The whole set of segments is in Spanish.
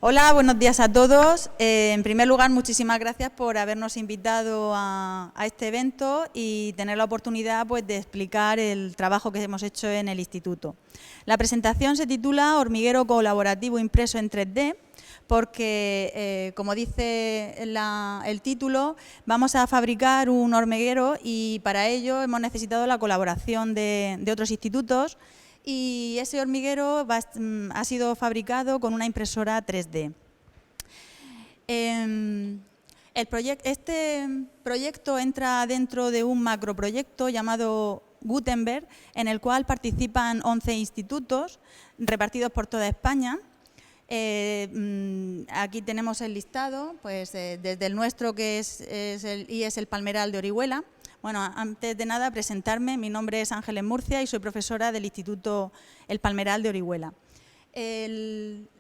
Hola, buenos días a todos. En primer lugar, muchísimas gracias por habernos invitado a este evento y tener la oportunidad de explicar el trabajo que hemos hecho en el instituto. La presentación se titula Hormiguero colaborativo impreso en 3D porque, como dice el título, vamos a fabricar un hormiguero y para ello hemos necesitado la colaboración de otros institutos. Y ese hormiguero ha sido fabricado con una impresora 3D. Este proyecto entra dentro de un macroproyecto llamado Gutenberg, en el cual participan 11 institutos repartidos por toda España. Aquí tenemos el listado, desde el nuestro, que es el IES El Palmeral de Orihuela. Bueno, antes de nada, presentarme. Mi nombre es Ángeles Murcia y soy profesora del Instituto El Palmeral de Orihuela.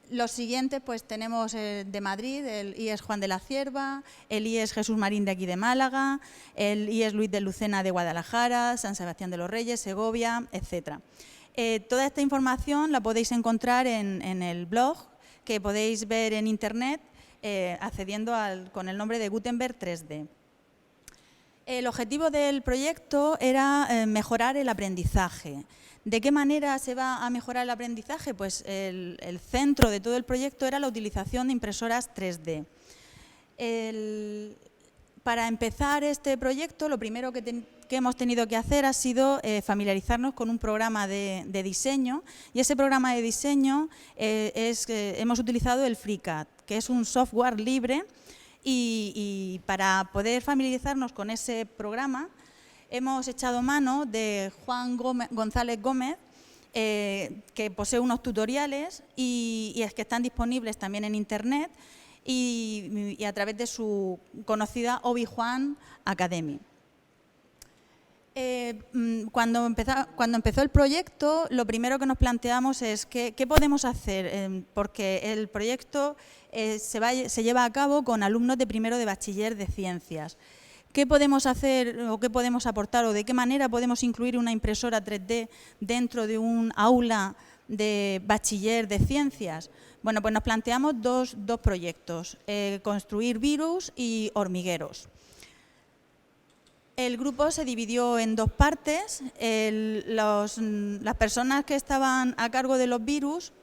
Los siguientes, tenemos de Madrid, el IES Juan de la Cierva, el IES Jesús Marín de aquí de Málaga, el IES Luis de Lucena de Guadalajara, San Sebastián de los Reyes, Segovia, etc. Toda esta información la podéis encontrar en el blog, que podéis ver en Internet accediendo con el nombre de Gutenberg 3D. El objetivo del proyecto era mejorar el aprendizaje. ¿De qué manera se va a mejorar el aprendizaje? Pues el centro de todo el proyecto era la utilización de impresoras 3D. Para empezar este proyecto, lo primero que hemos tenido que hacer ha sido familiarizarnos con un programa de diseño, y ese programa de diseño hemos utilizado el FreeCAD, que es un software libre. Y para poder familiarizarnos con ese programa hemos echado mano de Juan González Gómez, que posee unos tutoriales y es que están disponibles también en Internet y a través de su conocida Obi-Juan Academy. Cuando empezó el proyecto, lo primero que nos planteamos es qué podemos hacer, porque el proyecto se lleva a cabo con alumnos de primero de bachiller de ciencias. ¿Qué podemos hacer o qué podemos aportar o de qué manera podemos incluir una impresora 3D dentro de un aula de bachiller de ciencias? Bueno, pues nos planteamos dos proyectos, construir virus y hormigueros. El grupo se dividió en dos partes. Las personas que estaban a cargo de los virus,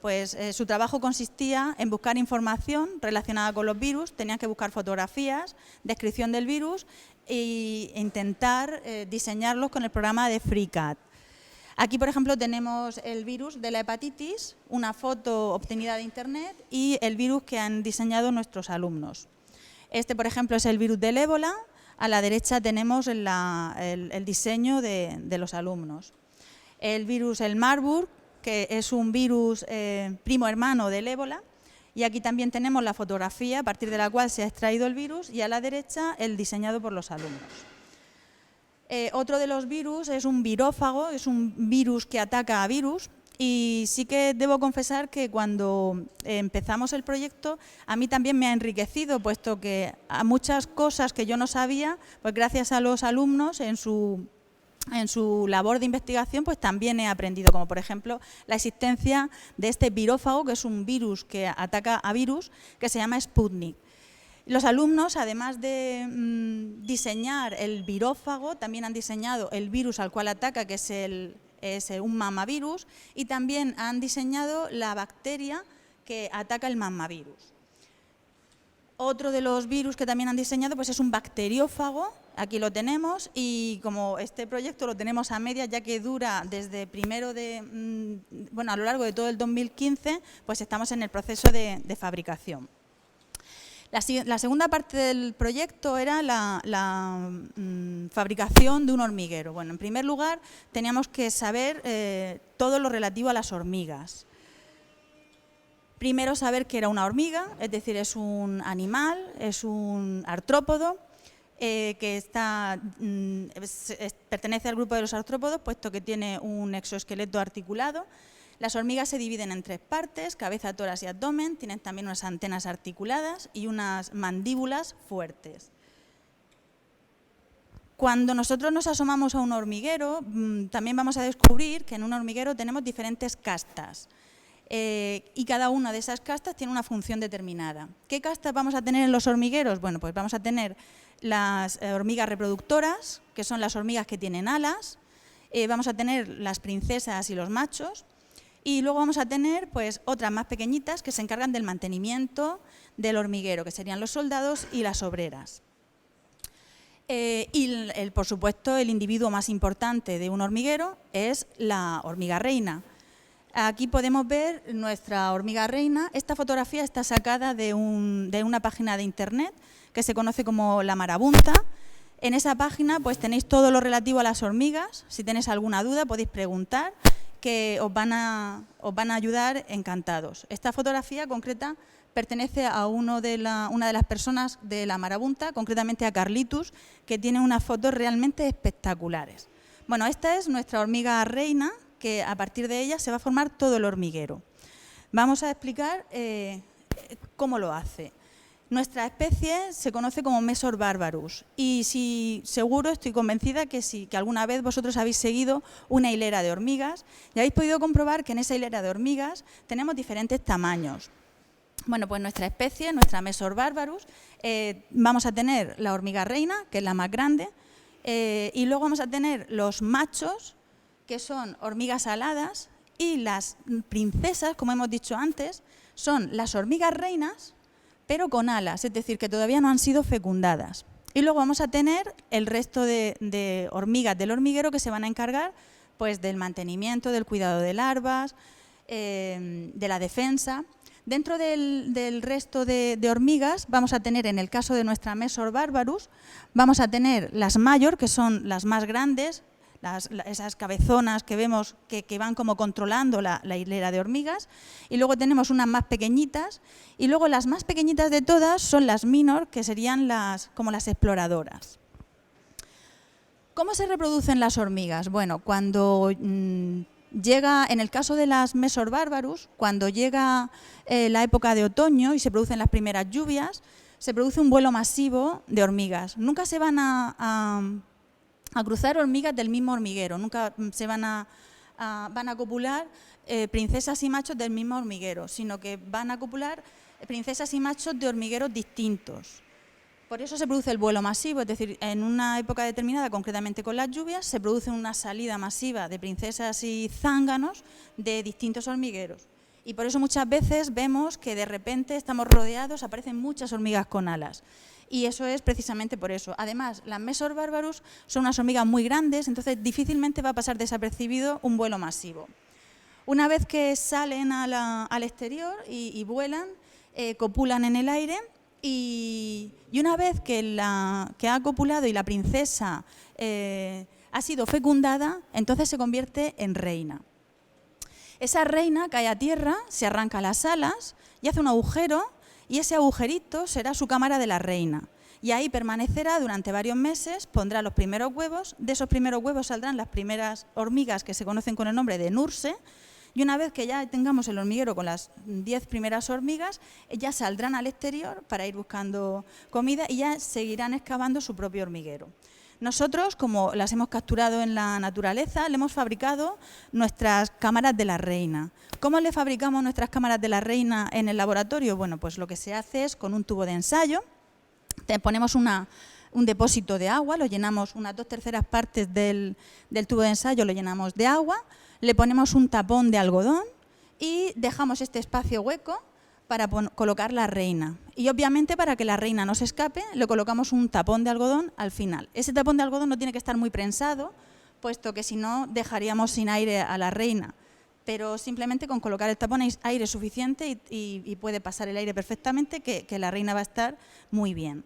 su trabajo consistía en buscar información relacionada con los virus, tenían que buscar fotografías, descripción del virus e intentar diseñarlos con el programa de FreeCAD. Aquí, por ejemplo, tenemos el virus de la hepatitis, una foto obtenida de Internet y el virus que han diseñado nuestros alumnos. Este, por ejemplo, es el virus del ébola. A la derecha tenemos el diseño de los alumnos. El virus, el Marburg, que es un virus primo hermano del ébola. Y aquí también tenemos la fotografía a partir de la cual se ha extraído el virus y a la derecha el diseñado por los alumnos. Otro de los virus es un virófago, es un virus que ataca a virus. Y sí que debo confesar que cuando empezamos el proyecto a mí también me ha enriquecido, puesto que a muchas cosas que yo no sabía, pues gracias a los alumnos en su labor de investigación, pues también he aprendido, como por ejemplo la existencia de este virófago, que es un virus que ataca a virus, que se llama Sputnik. Los alumnos, además de diseñar el virófago, también han diseñado el virus al cual ataca, que es un mamavirus, y también han diseñado la bacteria que ataca el mamavirus. Otro de los virus que también han diseñado es un bacteriófago, aquí lo tenemos, y como este proyecto lo tenemos a medias, ya que dura desde a lo largo de todo el 2015, pues estamos en el proceso de fabricación. La segunda parte del proyecto era la fabricación de un hormiguero. Bueno, en primer lugar, teníamos que saber todo lo relativo a las hormigas. Primero, saber qué era una hormiga, es decir, es un animal, es un artrópodo, que pertenece al grupo de los artrópodos, puesto que tiene un exoesqueleto articulado. Las hormigas se dividen en tres partes: cabeza, tórax y abdomen. Tienen también unas antenas articuladas y unas mandíbulas fuertes. Cuando nosotros nos asomamos a un hormiguero, también vamos a descubrir que en un hormiguero tenemos diferentes castas. Y cada una de esas castas tiene una función determinada. ¿Qué castas vamos a tener en los hormigueros? Bueno, pues vamos a tener las hormigas reproductoras, que son las hormigas que tienen alas, vamos a tener las princesas y los machos, y luego vamos a tener pues otras más pequeñitas que se encargan del mantenimiento del hormiguero, que serían los soldados y las obreras. Por supuesto, el individuo más importante de un hormiguero es la hormiga reina. Aquí podemos ver nuestra hormiga reina. Esta fotografía está sacada de una página de internet que se conoce como La Marabunta. En esa página pues tenéis todo lo relativo a las hormigas. Si tenéis alguna duda podéis preguntar, que os van a ayudar encantados. Esta fotografía concreta pertenece a una de las personas de La Marabunta, concretamente a Carlitus, que tiene unas fotos realmente espectaculares. Bueno, esta es nuestra hormiga reina, que a partir de ella se va a formar todo el hormiguero. Vamos a explicar cómo lo hace. Nuestra especie se conoce como Mesor barbarus y seguro, estoy convencida que alguna vez vosotros habéis seguido una hilera de hormigas y habéis podido comprobar que en esa hilera de hormigas tenemos diferentes tamaños. Bueno, pues nuestra especie, nuestra Mesor barbarus, vamos a tener la hormiga reina, que es la más grande, y luego vamos a tener los machos, que son hormigas aladas, y las princesas, como hemos dicho antes, son las hormigas reinas, pero con alas, es decir, que todavía no han sido fecundadas. Y luego vamos a tener el resto de hormigas del hormiguero que se van a encargar pues, del mantenimiento, del cuidado de larvas, de la defensa. Dentro del resto de hormigas vamos a tener, en el caso de nuestra Mesor barbarus, vamos a tener las mayor, que son las más grandes, esas cabezonas que vemos que van como controlando la hilera de hormigas, y luego tenemos unas más pequeñitas, y luego las más pequeñitas de todas son las minor, que serían como las exploradoras. ¿Cómo se reproducen las hormigas? Bueno, cuando llega, en el caso de las Mesor barbarus, cuando llega la época de otoño y se producen las primeras lluvias, se produce un vuelo masivo de hormigas. Nunca se van a cruzar hormigas del mismo hormiguero, nunca se van a copular princesas y machos del mismo hormiguero, sino que van a copular princesas y machos de hormigueros distintos. Por eso se produce el vuelo masivo, es decir, en una época determinada, concretamente con las lluvias, se produce una salida masiva de princesas y zánganos de distintos hormigueros. Y por eso muchas veces vemos que de repente estamos rodeados, aparecen muchas hormigas con alas. Y eso es precisamente por eso. Además, las Mesor barbarus son unas hormigas muy grandes, entonces difícilmente va a pasar desapercibido un vuelo masivo. Una vez que salen al exterior y vuelan, copulan en el aire y una vez que ha copulado y la princesa ha sido fecundada, entonces se convierte en reina. Esa reina cae a tierra, se arranca las alas y hace un agujero, y ese agujerito será su cámara de la reina. Y ahí permanecerá durante varios meses, pondrá los primeros huevos, de esos primeros huevos saldrán las primeras hormigas que se conocen con el nombre de nurse, y una vez que ya tengamos el hormiguero con las 10 primeras hormigas, ya saldrán al exterior para ir buscando comida y ya seguirán excavando su propio hormiguero. Nosotros, como las hemos capturado en la naturaleza, le hemos fabricado nuestras cámaras de la reina. ¿Cómo le fabricamos nuestras cámaras de la reina en el laboratorio? Bueno, pues lo que se hace es con un tubo de ensayo, ponemos un depósito de agua, lo llenamos, unas 2/3 partes del tubo de ensayo lo llenamos de agua, le ponemos un tapón de algodón y dejamos este espacio hueco para colocar la reina. Y obviamente para que la reina no se escape, le colocamos un tapón de algodón al final. Ese tapón de algodón no tiene que estar muy prensado, puesto que si no dejaríamos sin aire a la reina. Pero simplemente con colocar el tapón hay aire suficiente y puede pasar el aire perfectamente, que la reina va a estar muy bien.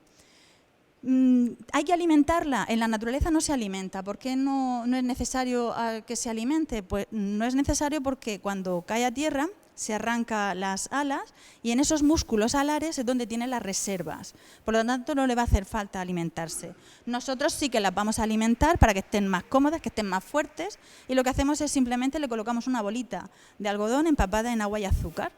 Hay que alimentarla. En la naturaleza no se alimenta. ¿Por qué no es necesario que se alimente? Pues no es necesario porque cuando cae a tierra se arranca las alas y en esos músculos alares es donde tiene las reservas. Por lo tanto, no le va a hacer falta alimentarse. Nosotros sí que las vamos a alimentar para que estén más cómodas, que estén más fuertes, y lo que hacemos es simplemente le colocamos una bolita de algodón empapada en agua y azúcar.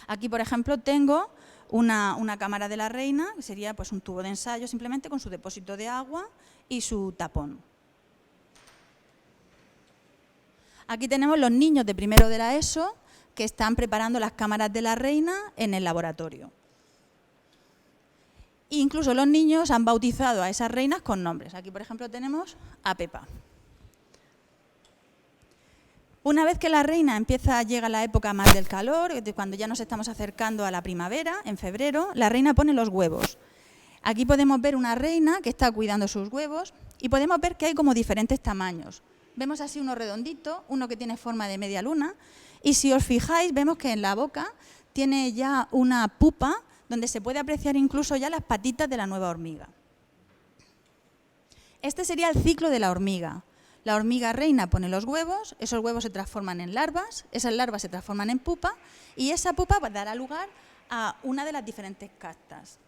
Aquí, por ejemplo, tengo una cámara de la reina, que sería pues un tubo de ensayo simplemente con su depósito de agua y su tapón. Aquí tenemos los niños de primero de la ESO, que están preparando las cámaras de la reina en el laboratorio. Incluso los niños han bautizado a esas reinas con nombres. Aquí, por ejemplo, tenemos a Pepa. Una vez que la reina llega la época más del calor, cuando ya nos estamos acercando a la primavera, en febrero, la reina pone los huevos. Aquí podemos ver una reina que está cuidando sus huevos y podemos ver que hay como diferentes tamaños. Vemos así uno redondito, uno que tiene forma de media luna, y si os fijáis vemos que en la boca tiene ya una pupa donde se puede apreciar incluso ya las patitas de la nueva hormiga. Este sería el ciclo de la hormiga. La hormiga reina pone los huevos, esos huevos se transforman en larvas, esas larvas se transforman en pupa y esa pupa dará lugar a una de las diferentes castas.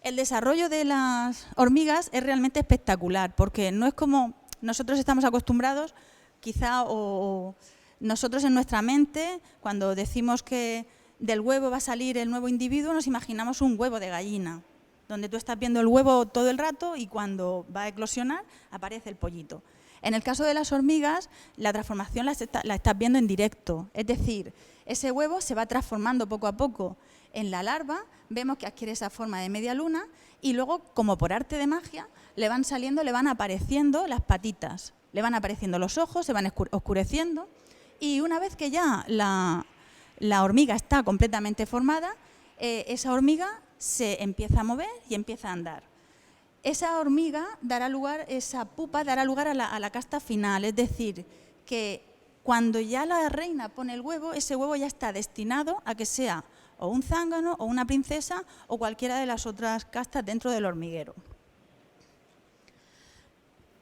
El desarrollo de las hormigas es realmente espectacular porque no es como nosotros estamos acostumbrados, quizá o nosotros en nuestra mente, cuando decimos que del huevo va a salir el nuevo individuo, nos imaginamos un huevo de gallina, donde tú estás viendo el huevo todo el rato y cuando va a eclosionar aparece el pollito. En el caso de las hormigas, la transformación la estás viendo en directo, es decir, ese huevo se va transformando poco a poco en la larva, vemos que adquiere esa forma de media luna y luego, como por arte de magia, le van apareciendo las patitas, le van apareciendo los ojos, se van oscureciendo y una vez que ya la hormiga está completamente formada, esa hormiga se empieza a mover y empieza a andar. Esa hormiga esa pupa dará lugar a la casta final, es decir, que cuando ya la reina pone el huevo, ese huevo ya está destinado a que sea o un zángano o una princesa o cualquiera de las otras castas dentro del hormiguero.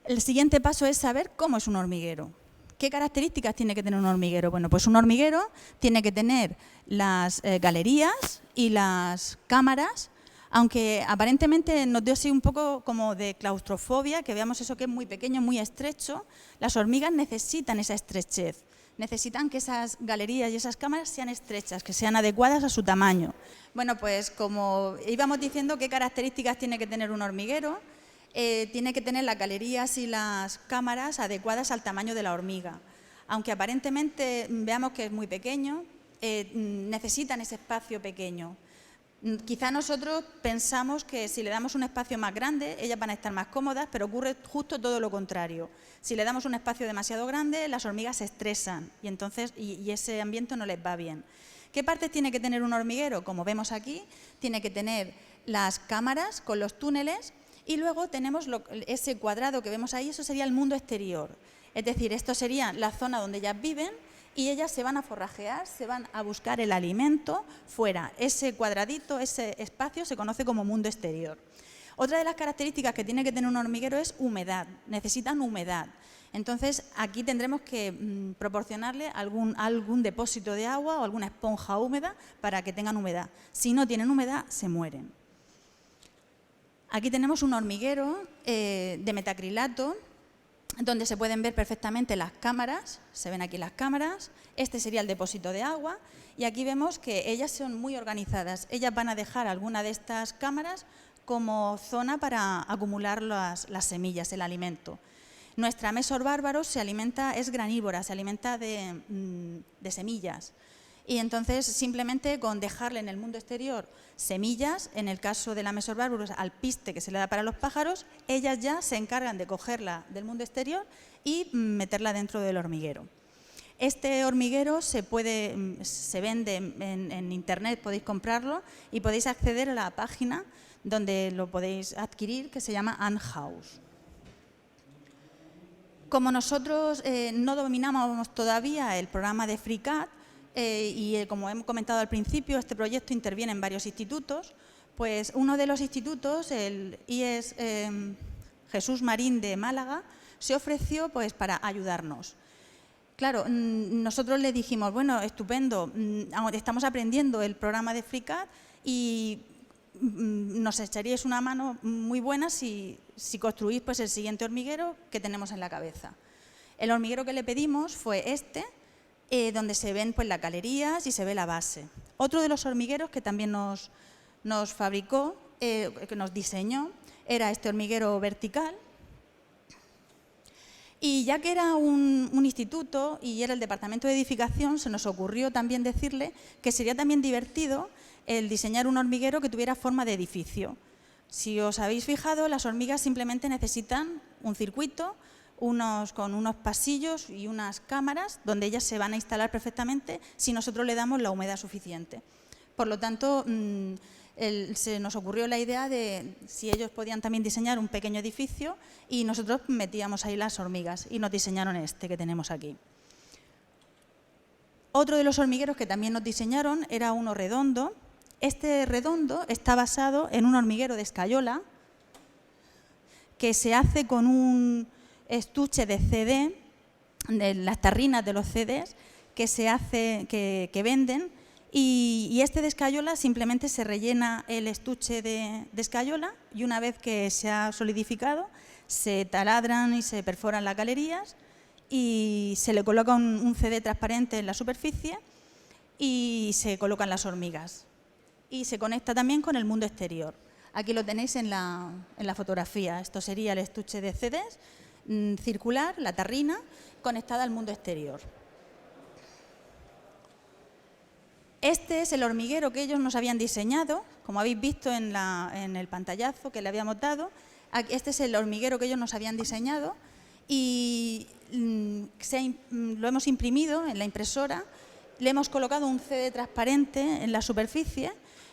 El siguiente paso es saber cómo es un hormiguero. ¿Qué características tiene que tener un hormiguero? Bueno, pues un hormiguero tiene que tener las galerías y las cámaras, aunque aparentemente nos dio así un poco como de claustrofobia, que veamos eso que es muy pequeño, muy estrecho. Las hormigas necesitan esa estrechez, necesitan que esas galerías y esas cámaras sean estrechas, que sean adecuadas a su tamaño. Bueno, pues como íbamos diciendo, ¿qué características tiene que tener un hormiguero? Tiene que tener las galerías y las cámaras adecuadas al tamaño de la hormiga. Aunque aparentemente veamos que es muy pequeño, necesitan ese espacio pequeño. Quizá nosotros pensamos que si le damos un espacio más grande, ellas van a estar más cómodas, pero ocurre justo todo lo contrario. Si le damos un espacio demasiado grande, las hormigas se estresan y ese ambiente no les va bien. ¿Qué partes tiene que tener un hormiguero? Como vemos aquí, tiene que tener las cámaras con los túneles y luego tenemos ese cuadrado que vemos ahí, eso sería el mundo exterior. Es decir, esto sería la zona donde ellas viven y ellas se van a forrajear, se van a buscar el alimento fuera. Ese cuadradito, ese espacio se conoce como mundo exterior. Otra de las características que tiene que tener un hormiguero es humedad, necesitan humedad. Entonces, aquí tendremos que proporcionarle algún depósito de agua o alguna esponja húmeda para que tengan humedad. Si no tienen humedad, se mueren. Aquí tenemos un hormiguero de metacrilato, donde se pueden ver perfectamente las cámaras, se ven aquí las cámaras, este sería el depósito de agua y aquí vemos que ellas son muy organizadas, ellas van a dejar alguna de estas cámaras como zona para acumular las semillas, el alimento. Nuestra Mesor bárbaros es granívora, se alimenta de semillas y entonces simplemente con dejarle en el mundo exterior semillas, en el caso de la Mesor bárbaros alpiste que se le da para los pájaros, ellas ya se encargan de cogerla del mundo exterior y meterla dentro del hormiguero. Este hormiguero se vende en internet, podéis comprarlo y podéis acceder a la página donde lo podéis adquirir, que se llama Ant House. Como nosotros no dominábamos todavía el programa de FreeCAD, y como hemos comentado al principio, este proyecto interviene en varios institutos, pues uno de los institutos, el IES Jesús Marín de Málaga, se ofreció pues para ayudarnos. Claro, nosotros le dijimos, bueno, estupendo, estamos aprendiendo el programa de FreeCAD y nos echaríais una mano muy buena si construís pues, el siguiente hormiguero que tenemos en la cabeza. El hormiguero que le pedimos fue donde se ven pues, las galerías y se ve la base. Otro de los hormigueros que también nos fabricó, que nos diseñó, era este hormiguero vertical. Y ya que era un instituto y era el departamento de edificación, se nos ocurrió también decirle que sería también divertido el diseñar un hormiguero que tuviera forma de edificio. Si os habéis fijado, las hormigas simplemente necesitan un circuito, con unos pasillos y unas cámaras donde ellas se van a instalar perfectamente si nosotros le damos la humedad suficiente. Por lo tanto, se nos ocurrió la idea de si ellos podían también diseñar un pequeño edificio y nosotros metíamos ahí las hormigas y nos diseñaron este que tenemos aquí. Otro de los hormigueros que también nos diseñaron era uno redondo. Este redondo está basado en un hormiguero de escayola que se hace con un estuche de CD, de las tarrinas de los CDs que venden, y este de escayola simplemente se rellena el estuche de escayola y una vez que se ha solidificado se taladran y se perforan las galerías y se le coloca un CD transparente en la superficie y se colocan las hormigas. Y se conecta también con el mundo exterior. Aquí lo tenéis en la fotografía. Esto sería el estuche de CDs circular, la tarrina, conectada al mundo exterior. Este es el hormiguero que ellos nos habían diseñado, como habéis visto en el pantallazo que le habíamos dado. Este es el hormiguero que ellos nos habían diseñado y lo hemos imprimido en la impresora, le hemos colocado un CD transparente en la superficie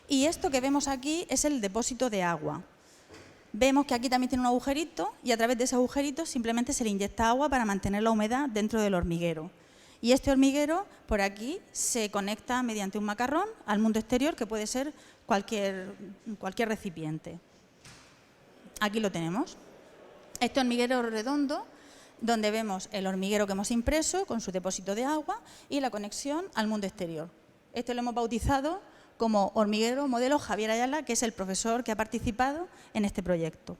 y esto que vemos aquí es el depósito de agua. Vemos que aquí también tiene un agujerito y a través de ese agujerito simplemente se le inyecta agua para mantener la humedad dentro del hormiguero. Y este hormiguero, por aquí, se conecta mediante un macarrón al mundo exterior, que puede ser cualquier recipiente. Aquí lo tenemos. Este hormiguero redondo, donde vemos el hormiguero que hemos impreso con su depósito de agua y la conexión al mundo exterior. Este lo hemos bautizado como hormiguero modelo Javier Ayala, que es el profesor que ha participado en este proyecto.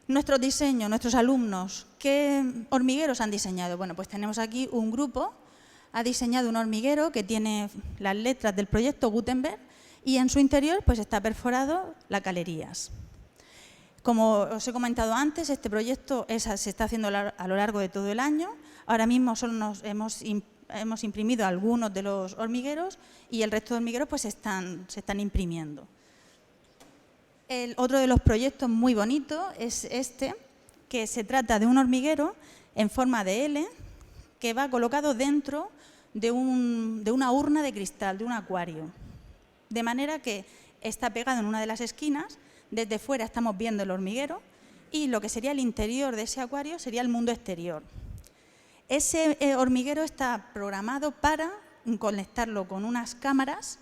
Nuestros diseños, nuestros alumnos, ¿qué hormigueros han diseñado? Bueno, pues tenemos aquí un grupo, ha diseñado un hormiguero que tiene las letras del proyecto Gutenberg y en su interior pues está perforado las galerías. Como os he comentado antes, este proyecto se está haciendo a lo largo de todo el año. Ahora mismo solo hemos imprimido algunos de los hormigueros y el resto de hormigueros pues se están imprimiendo. Otro de los proyectos muy bonito es este, que se trata de un hormiguero en forma de L que va colocado dentro de una urna de cristal, de un acuario. De manera que está pegado en una de las esquinas, desde fuera estamos viendo el hormiguero y lo que sería el interior de ese acuario sería el mundo exterior. Ese hormiguero está programado para conectarlo con unas cámaras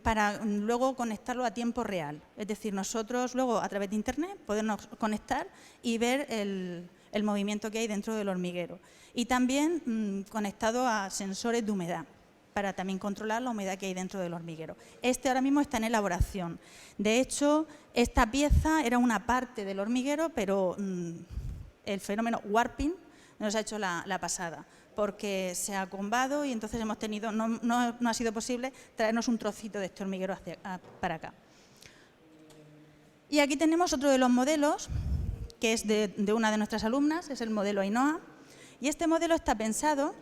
para luego conectarlo a tiempo real. Es decir, nosotros luego a través de Internet podemos conectar y ver el movimiento que hay dentro del hormiguero. Y también conectado a sensores de humedad para también controlar la humedad que hay dentro del hormiguero. Este ahora mismo está en elaboración. De hecho, esta pieza era una parte del hormiguero, pero el fenómeno warping nos ha hecho la pasada, porque se ha combado y entonces hemos tenido, no ha sido posible traernos un trocito de este hormiguero para acá. Y aquí tenemos otro de los modelos, que es de una de nuestras alumnas, es el modelo Ainhoa, y este modelo está pensado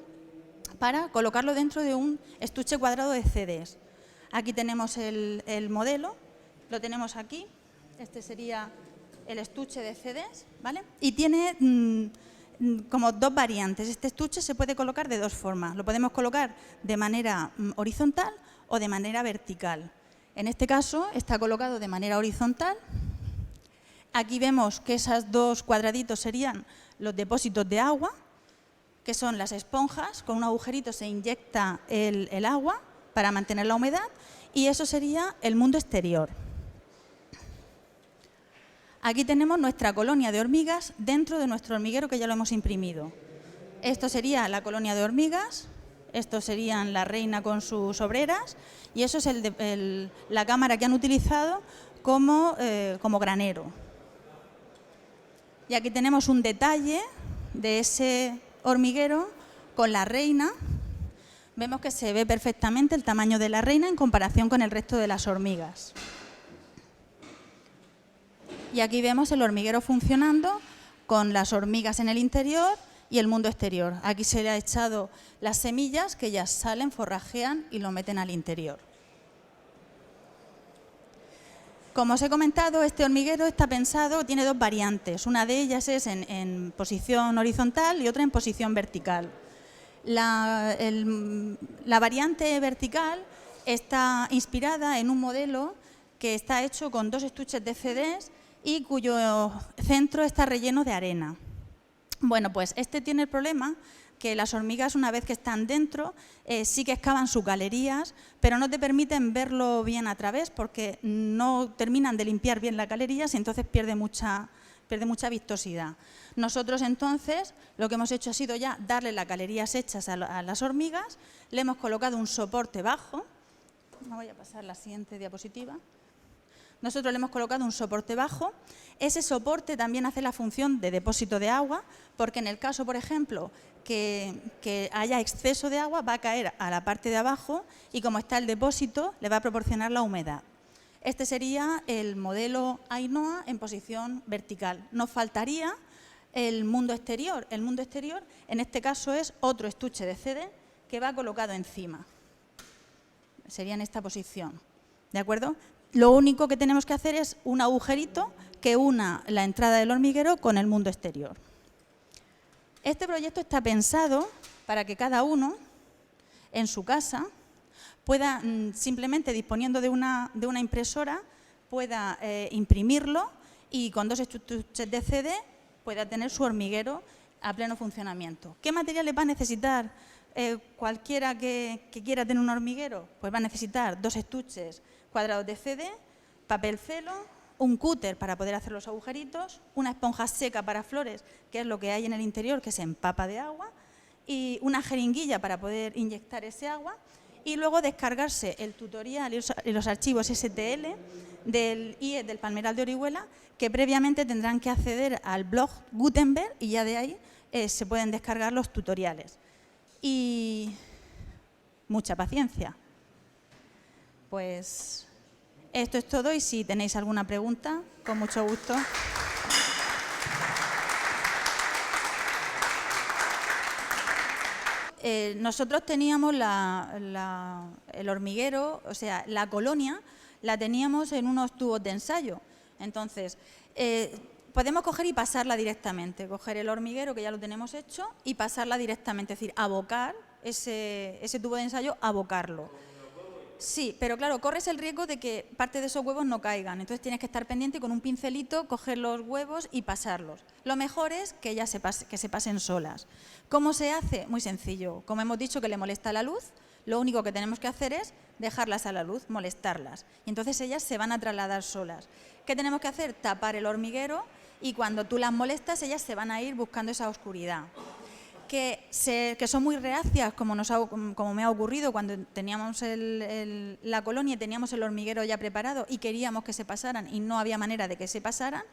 para colocarlo dentro de un estuche cuadrado de CDs. Aquí tenemos el modelo, lo tenemos aquí, este sería el estuche de CDs, ¿vale? Y tiene como dos variantes. Este estuche se puede colocar de dos formas. Lo podemos colocar de manera horizontal o de manera vertical. En este caso está colocado de manera horizontal. Aquí vemos que esos dos cuadraditos serían los depósitos de agua, que son las esponjas. Con un agujerito se inyecta el agua para mantener la humedad y eso sería el mundo exterior. Aquí tenemos nuestra colonia de hormigas dentro de nuestro hormiguero que ya lo hemos imprimido. Esto sería la colonia de hormigas, esto serían la reina con sus obreras y eso es la cámara que han utilizado como granero. Y aquí tenemos un detalle de ese hormiguero con la reina. Vemos que se ve perfectamente el tamaño de la reina en comparación con el resto de las hormigas. Y aquí vemos el hormiguero funcionando con las hormigas en el interior y el mundo exterior. Aquí se le ha echado las semillas que ya salen, forrajean y lo meten al interior. Como os he comentado, este hormiguero está pensado, tiene dos variantes. Una de ellas es en posición horizontal y otra en posición vertical. La variante vertical está inspirada en un modelo que está hecho con 2 estuches de CDs y cuyo centro está relleno de arena. Bueno, pues este tiene el problema que las hormigas, una vez que están dentro, sí que excavan sus galerías, pero no te permiten verlo bien a través porque no terminan de limpiar bien las galerías y entonces pierde mucha vistosidad. Nosotros entonces lo que hemos hecho ha sido ya darle las galerías hechas a las hormigas, le hemos colocado un soporte bajo. Me voy a pasar la siguiente diapositiva. Nosotros le hemos colocado un soporte bajo. Ese soporte también hace la función de depósito de agua, porque en el caso, por ejemplo, que haya exceso de agua, va a caer a la parte de abajo y como está el depósito, le va a proporcionar la humedad. Este sería el modelo Ainhoa en posición vertical. Nos faltaría el mundo exterior. El mundo exterior, en este caso, es otro estuche de CD que va colocado encima. Sería en esta posición. ¿De acuerdo? Lo único que tenemos que hacer es un agujerito que una la entrada del hormiguero con el mundo exterior. Este proyecto está pensado para que cada uno, en su casa, pueda, simplemente disponiendo de una impresora, pueda imprimirlo y con 2 estuches de CD pueda tener su hormiguero a pleno funcionamiento. ¿Qué materiales va a necesitar cualquiera que quiera tener un hormiguero? Pues va a necesitar 2 estuches cuadrados de CD, papel celo, un cúter para poder hacer los agujeritos, una esponja seca para flores, que es lo que hay en el interior, que se empapa de agua, y una jeringuilla para poder inyectar ese agua, y luego descargarse el tutorial y los archivos STL del IE del Palmeral de Orihuela, que previamente tendrán que acceder al blog Gutenberg y ya de ahí se pueden descargar los tutoriales. Y mucha paciencia. Pues esto es todo y si tenéis alguna pregunta, con mucho gusto. Nosotros teníamos el hormiguero, o sea, la colonia, la teníamos en unos tubos de ensayo. Entonces, podemos coger y pasarla directamente, coger el hormiguero que ya lo tenemos hecho y pasarla directamente, es decir, abocar ese tubo de ensayo, abocarlo. Sí, pero claro, corres el riesgo de que parte de esos huevos no caigan, entonces tienes que estar pendiente y con un pincelito coger los huevos y pasarlos. Lo mejor es que ellas que se pasen solas. ¿Cómo se hace? Muy sencillo. Como hemos dicho que le molesta la luz, lo único que tenemos que hacer es dejarlas a la luz, molestarlas. Y entonces ellas se van a trasladar solas. ¿Qué tenemos que hacer? Tapar el hormiguero y cuando tú las molestas, ellas se van a ir buscando esa oscuridad. Que son muy reacias, como me ha ocurrido cuando teníamos la colonia y teníamos el hormiguero ya preparado y queríamos que se pasaran y no había manera de que se pasaran,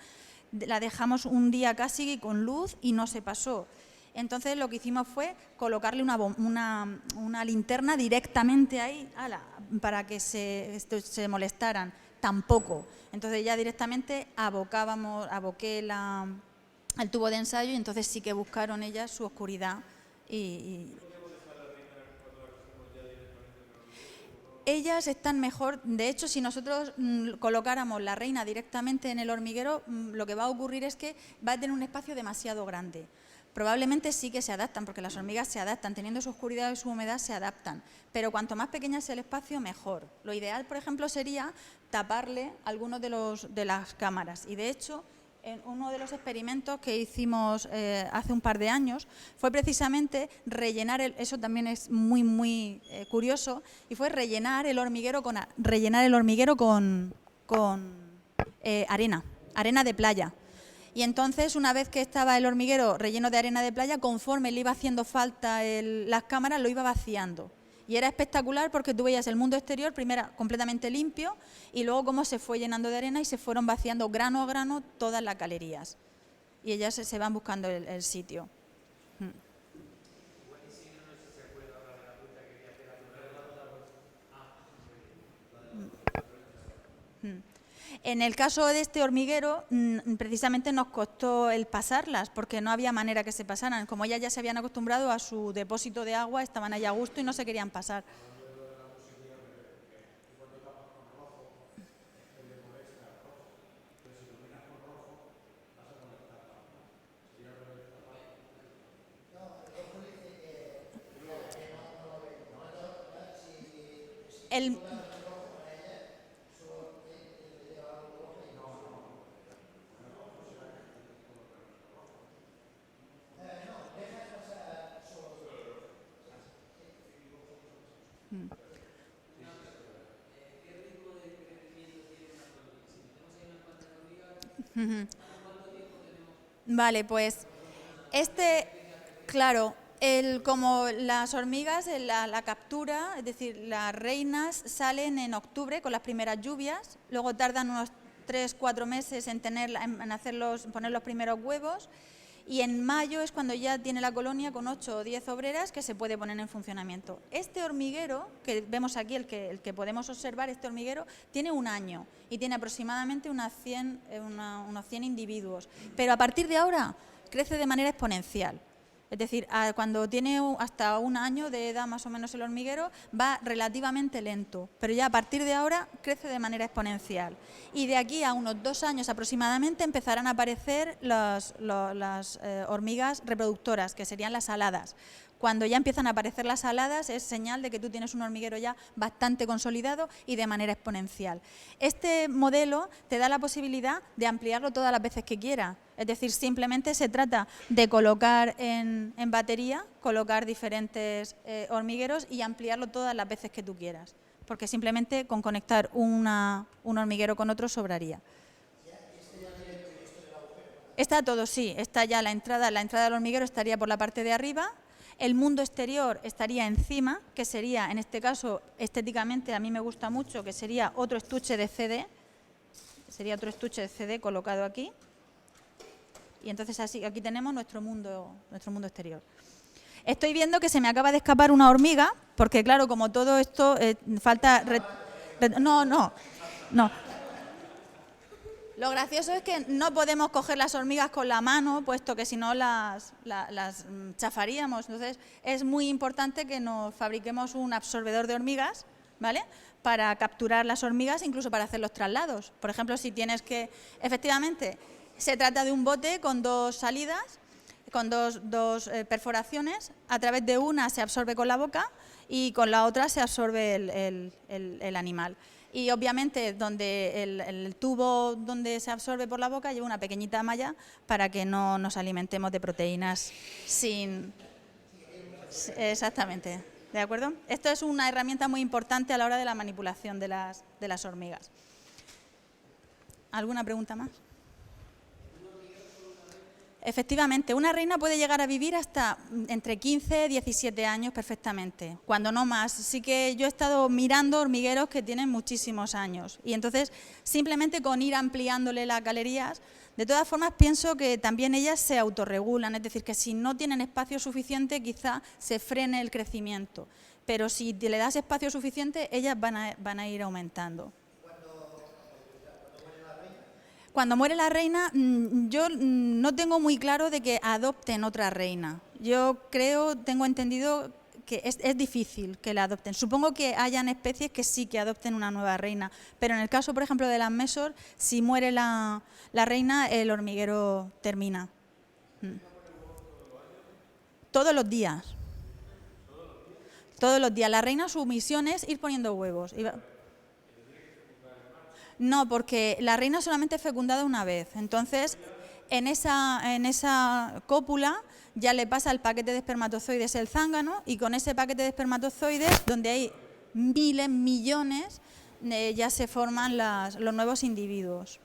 la dejamos un día casi con luz y no se pasó. Entonces lo que hicimos fue colocarle una linterna directamente ahí para que se molestaran. Tampoco. Entonces ya directamente aboqué al tubo de ensayo y entonces sí que buscaron ellas su oscuridad ellas están mejor. De hecho, si nosotros colocáramos la reina directamente en el hormiguero, lo que va a ocurrir es que va a tener un espacio demasiado grande. Probablemente sí que se adaptan, porque las hormigas se adaptan, teniendo su oscuridad y su humedad se adaptan, pero cuanto más pequeño sea el espacio, mejor. Lo ideal, por ejemplo, sería taparle algunos de las cámaras y, de hecho, en uno de los experimentos que hicimos hace un par de años fue precisamente rellenar, eso también es muy curioso, y fue rellenar el hormiguero con arena de playa. Y entonces, una vez que estaba el hormiguero relleno de arena de playa, conforme le iba haciendo falta las cámaras, lo iba vaciando. Y era espectacular porque tú veías el mundo exterior, primero completamente limpio, y luego cómo se fue llenando de arena y se fueron vaciando grano a grano todas las galerías. Y ellas se van buscando el sitio. En el caso de este hormiguero, precisamente nos costó el pasarlas, porque no había manera que se pasaran. Como ellas ya se habían acostumbrado a su depósito de agua, estaban ahí a gusto y no se querían pasar. El, Vale, pues claro, como las hormigas, la captura, es decir, las reinas salen en octubre con las primeras lluvias, luego tardan unos 3 o 4 meses en poner los primeros huevos, y en mayo es cuando ya tiene la colonia con 8 o 10 obreras que se puede poner en funcionamiento. Este hormiguero, que vemos aquí, el que podemos observar, este hormiguero, tiene 1 año y tiene aproximadamente unos 100 individuos. Pero a partir de ahora crece de manera exponencial. Es decir, cuando tiene hasta 1 año de edad más o menos el hormiguero, va relativamente lento, pero ya a partir de ahora crece de manera exponencial. Y de aquí a unos 2 años aproximadamente empezarán a aparecer las hormigas reproductoras, que serían las aladas. Cuando ya empiezan a aparecer las aladas es señal de que tú tienes un hormiguero ya bastante consolidado y de manera exponencial. Este modelo te da la posibilidad de ampliarlo todas las veces que quieras. Es decir, simplemente se trata de colocar en batería, colocar diferentes hormigueros y ampliarlo todas las veces que tú quieras. Porque simplemente con conectar un hormiguero con otro sobraría. Está todo, sí. Está ya la entrada del hormiguero estaría por la parte de arriba. El mundo exterior estaría encima, que sería, en este caso, estéticamente a mí me gusta mucho, que sería otro estuche de CD. Sería otro estuche de CD colocado aquí. Y entonces así, aquí tenemos nuestro mundo exterior. Estoy viendo que se me acaba de escapar una hormiga, porque claro, como todo esto falta... No. Lo gracioso es que no podemos coger las hormigas con la mano, puesto que si no las chafaríamos. Entonces es muy importante que nos fabriquemos un absorbedor de hormigas, ¿vale?, para capturar las hormigas, incluso para hacer los traslados. Por ejemplo, si tienes que... Efectivamente, se trata de un bote con 2 salidas, con dos perforaciones. A través de una se absorbe con la boca y con la otra se absorbe el animal. Y obviamente el tubo donde se absorbe por la boca lleva una pequeñita malla para que no nos alimentemos de proteínas sin... Exactamente, ¿de acuerdo? Esto es una herramienta muy importante a la hora de la manipulación de las hormigas. ¿Alguna pregunta más? Efectivamente, una reina puede llegar a vivir hasta entre 15 y 17 años perfectamente, cuando no más. Sí que yo he estado mirando hormigueros que tienen muchísimos años y entonces simplemente con ir ampliándole las galerías, de todas formas pienso que también ellas se autorregulan, es decir, que si no tienen espacio suficiente quizá se frene el crecimiento, pero si le das espacio suficiente ellas van a ir aumentando. Cuando muere la reina, yo no tengo muy claro de que adopten otra reina. Yo tengo entendido que es difícil que la adopten. Supongo que hayan especies que sí que adopten una nueva reina, pero en el caso, por ejemplo, de las Mesor, si muere la reina, el hormiguero termina. Todos los días. Todos los días. La reina, su misión es ir poniendo huevos. No, porque la reina solamente es fecundada una vez. Entonces, en esa cópula ya le pasa el paquete de espermatozoides el zángano y con ese paquete de espermatozoides, donde hay miles, millones, ya se forman los nuevos individuos.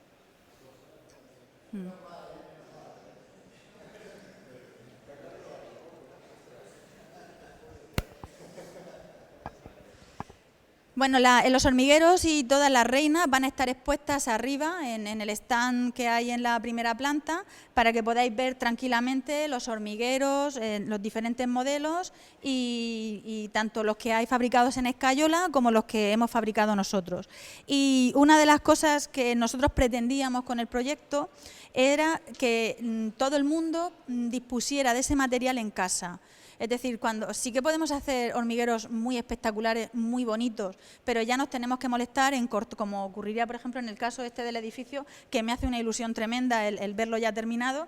Bueno, los hormigueros y todas las reinas van a estar expuestas arriba en el stand que hay en la primera planta para que podáis ver tranquilamente los hormigueros, los diferentes modelos y tanto los que hay fabricados en Escayola como los que hemos fabricado nosotros. Y una de las cosas que nosotros pretendíamos con el proyecto era que todo el mundo dispusiera de ese material en casa. Es decir, sí que podemos hacer hormigueros muy espectaculares, muy bonitos, pero ya nos tenemos que molestar en corto, como ocurriría, por ejemplo, en el caso este del edificio, que me hace una ilusión tremenda el verlo ya terminado,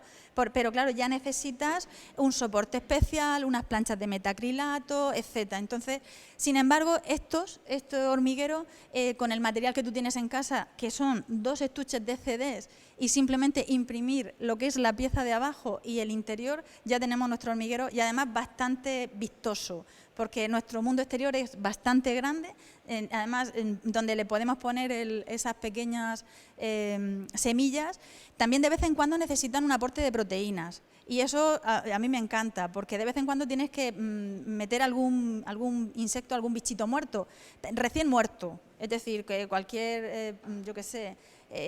pero claro, ya necesitas un soporte especial, unas planchas de metacrilato, etcétera. Entonces, sin embargo, estos hormigueros, con el material que tú tienes en casa, que son 2 estuches de CDs, y simplemente imprimir lo que es la pieza de abajo y el interior, ya tenemos nuestro hormiguero y además bastante vistoso, porque nuestro mundo exterior es bastante grande, además donde le podemos poner esas pequeñas semillas. También de vez en cuando necesitan un aporte de proteínas y eso a mí me encanta, porque de vez en cuando tienes que meter algún insecto, algún bichito muerto, recién muerto, es decir, que cualquier, yo qué sé,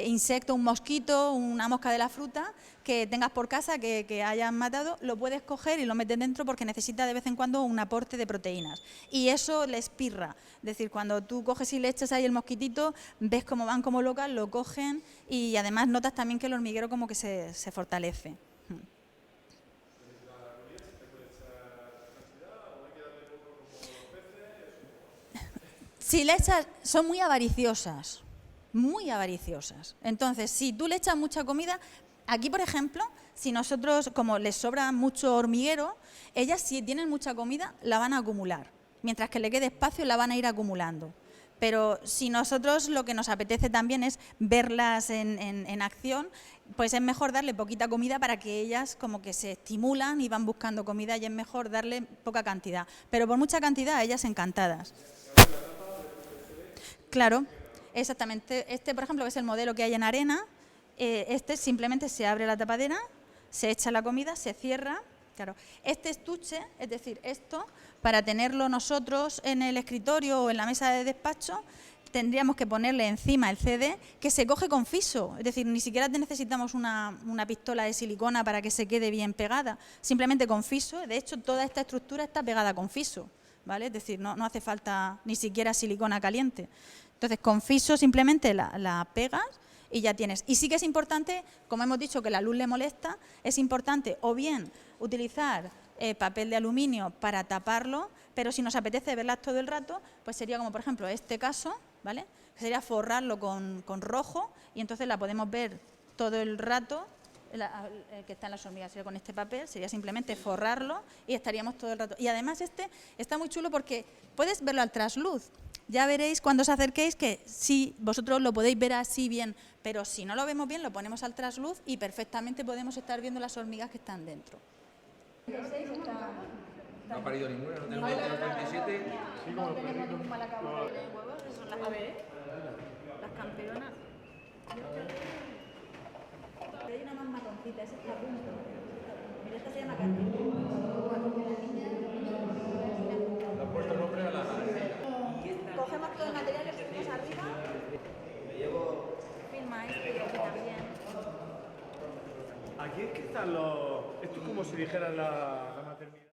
insecto, un mosquito, una mosca de la fruta que tengas por casa que hayan matado, lo puedes coger y lo metes dentro porque necesita de vez en cuando un aporte de proteínas. Y eso le espirra. Es decir, cuando tú coges y le echas ahí el mosquitito, ves cómo van como locas, lo cogen y además notas también que el hormiguero como que se fortalece. Si le echas, son muy avariciosas. Muy avariciosas. Entonces, si tú le echas mucha comida, aquí por ejemplo, si nosotros, como les sobra mucho hormiguero, ellas si tienen mucha comida la van a acumular, mientras que le quede espacio la van a ir acumulando. Pero si nosotros lo que nos apetece también es verlas en acción, pues es mejor darle poquita comida para que ellas como que se estimulan y van buscando comida y es mejor darle poca cantidad. Pero por mucha cantidad, ellas encantadas. Claro. Exactamente. Este, por ejemplo, es el modelo que hay en arena. Este simplemente se abre la tapadera, se echa la comida, se cierra. Claro. Este estuche, es decir, esto, para tenerlo nosotros en el escritorio o en la mesa de despacho, tendríamos que ponerle encima el CD que se coge con fiso. Es decir, ni siquiera necesitamos una pistola de silicona para que se quede bien pegada. Simplemente con fiso. De hecho, toda esta estructura está pegada con fiso, ¿vale? Es decir, no hace falta ni siquiera silicona caliente. Entonces, con fiso simplemente la pegas y ya tienes. Y sí que es importante, como hemos dicho que la luz le molesta, es importante o bien utilizar papel de aluminio para taparlo, pero si nos apetece verlas todo el rato, pues sería como por ejemplo este caso, ¿vale? Sería forrarlo con rojo y entonces la podemos ver todo el rato, que está en las hormigas. Sería con este papel, sería simplemente forrarlo y estaríamos todo el rato. Y además este está muy chulo porque puedes verlo al trasluz. Ya veréis cuando os acerquéis que sí, vosotros lo podéis ver así bien, pero si no lo vemos bien, lo ponemos al trasluz y perfectamente podemos estar viendo las hormigas que están dentro. No ha parido ninguna, no tenemos 27. No tenemos ningún mal acabado de huevos, son las campeonas. Hay una más marroncita, esa está a punto. Mira, esta se llama Candy. Le han puesto nombre a la... Cogemos todo el material, lo subimos arriba. Filma esto y aquí también. Aquí es que están los... Esto es como si dijeran la maternidad.